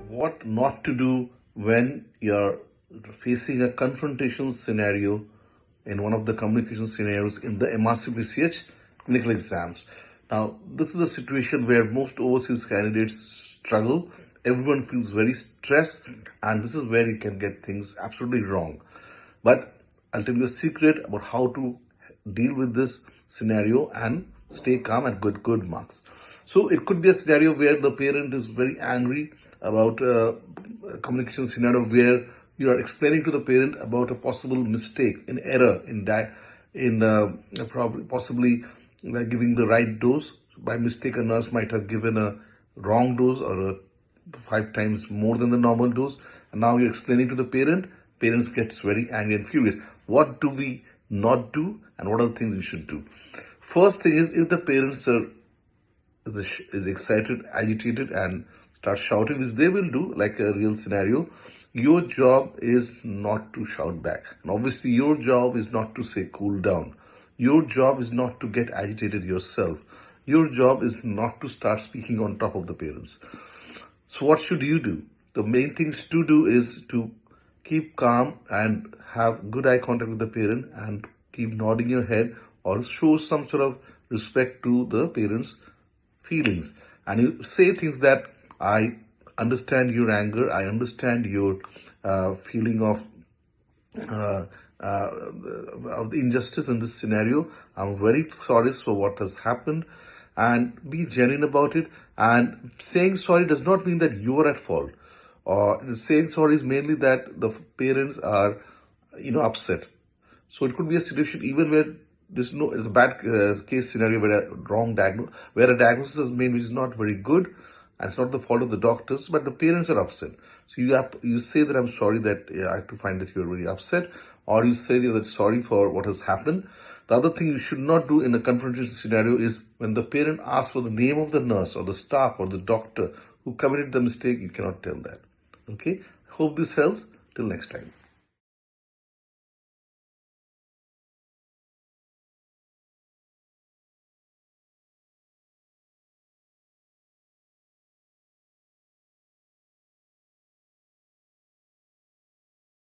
What not to do when you're facing a confrontation scenario in one of the communication scenarios in the MRCPCH clinical exams. Now, this is a situation where most overseas candidates struggle. Everyone feels very stressed, and this is where you can get things absolutely wrong. But I'll tell you a secret about how to deal with this scenario and stay calm and get good marks. So it could be a scenario where the parent is very angry about a communication scenario where you are explaining to the parent about a possible mistake, an error possibly giving the right dose. By mistake, a nurse might have given a wrong dose or 5 times more than the normal dose. And now you're explaining to the parent. Parents gets very angry and furious. What do we not do, and what are the things we should do? First thing is, if the parents is excited, agitated, and start shouting, which they will do, like a real scenario, your job is not to shout back. And obviously, your job is not to say cool down. Your job is not to get agitated yourself. Your job is not to start speaking on top of the parents. So what should you do? The main things to do is to keep calm and have good eye contact with the parent and keep nodding your head or show some sort of respect to the parents' feelings. And you say things that, I understand your anger, I understand your feeling of the injustice in this scenario. I'm very sorry for what has happened, and be genuine about it. And saying sorry does not mean that you are at fault. Or saying sorry is mainly that the parents are, upset. So it could be a situation even where it's a bad case scenario where a diagnosis is made which is not very good, and it's not the fault of the doctors, but the parents are upset. So you say that, I'm sorry that I have to find that you're very upset, or you say that sorry for what has happened. The other thing you should not do in a confrontation scenario is when the parent asks for the name of the nurse or the staff or the doctor who committed the mistake, you cannot tell that. Okay? Hope this helps. Till next time.